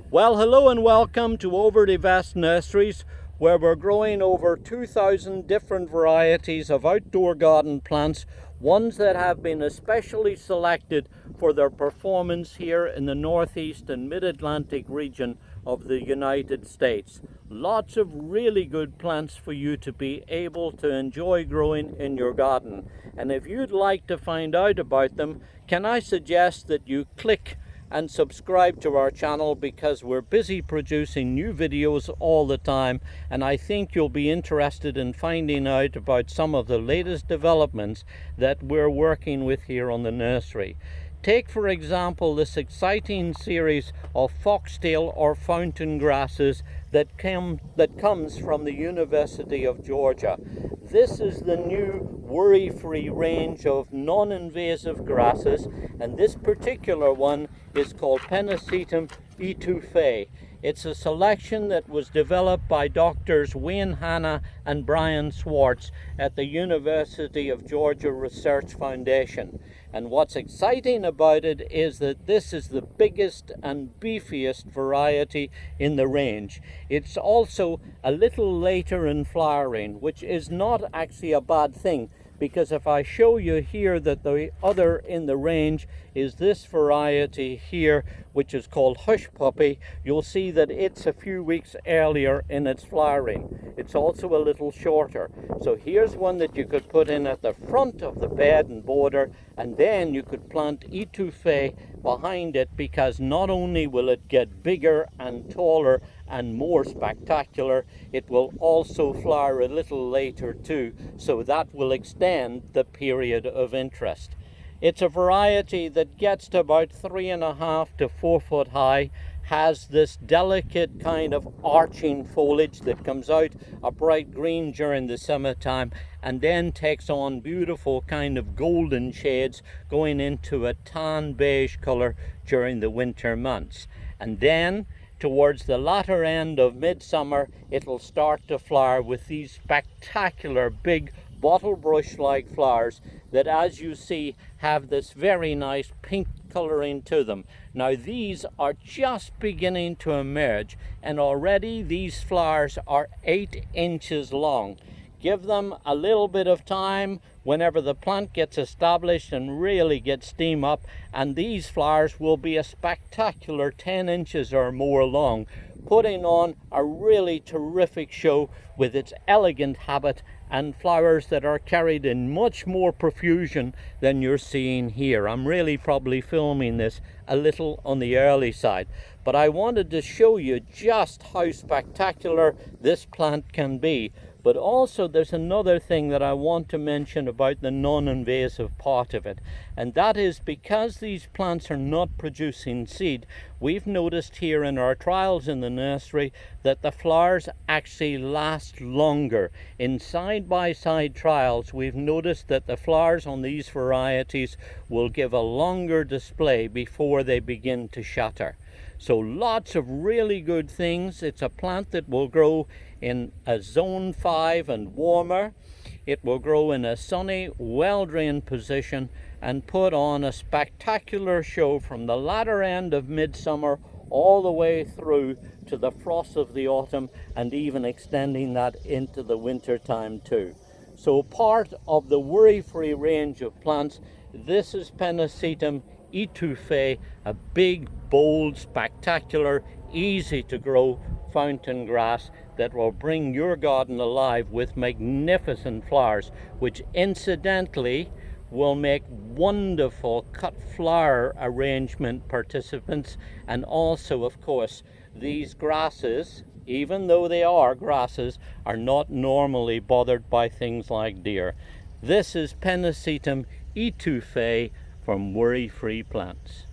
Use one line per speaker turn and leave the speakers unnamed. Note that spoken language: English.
Well, hello and welcome to Over the Vast Nurseries, where we're growing over 2,000 different varieties of outdoor garden plants, ones that have been especially selected for their performance here in the northeast and mid-Atlantic region of the United States. Lots of really good plants for you to be able to enjoy growing in your garden. And if you'd like to find out about them, can I suggest that you click and subscribe to our channel, because we're busy producing new videos all the time, and I think you'll be interested in finding out about some of the latest developments that we're working with here on the nursery. Take for example this exciting series of foxtail or fountain grasses that comes from the University of Georgia. This is the new Worry Free range of non-invasive grasses, and this particular one is called Pennisetum Etouffee. It's a selection that was developed by doctors Wayne Hanna and Brian Swartz at the University of Georgia Research Foundation. And what's exciting about it is that this is the biggest and beefiest variety in the range. It's also a little later in flowering, which is not actually a bad thing, because if I show you here that the other in the range is this variety here, which is called Hush Puppy, you'll see that it's a few weeks earlier in its flowering. It's also a little shorter. So here's one that you could put in at the front of the bed and border, and then you could plant Etouffee behind it, because not only will it get bigger and taller and more spectacular, it will also flower a little later too, so that will extend the period of interest. It's a variety that gets to about 3.5 to 4 foot high, has this delicate kind of arching foliage that comes out a bright green during the summertime and then takes on beautiful kind of golden shades going into a tan beige color during the winter months. And then towards the latter end of midsummer, it'll start to flower with these spectacular big bottle brush like flowers that, as you see, have this very nice pink coloring to them. Now these are just beginning to emerge, and already these flowers are 8 inches long. Give them a little bit of time whenever the plant gets established and really gets steam up, and these flowers will be a spectacular 10 inches or more long, putting on a really terrific show with its elegant habit and flowers that are carried in much more profusion than you're seeing here. I'm really probably filming this a little on the early side, but I wanted to show you just how spectacular this plant can be. But also there's another thing that I want to mention about the non-invasive part of it, and that is because these plants are not producing seed, we've noticed here in our trials in the nursery that the flowers actually last longer. In side-by-side trials, we've noticed that the flowers on these varieties will give a longer display before they begin to shatter. So lots of really good things. It's a plant that will grow in a zone 5 and warmer. It will grow in a sunny, well-drained position and put on a spectacular show from the latter end of midsummer all the way through to the frost of the autumn, and even extending that into the winter time too. So part of the worry-free range of plants, this is Pennisetum Etouffee, a big, bold, spectacular, easy to grow fountain grass that will bring your garden alive with magnificent flowers, which incidentally will make wonderful cut flower arrangement participants. And also, of course, these grasses, even though they are grasses, are not normally bothered by things like deer. This is Pennisetum Etouffee from Worry Free Plants.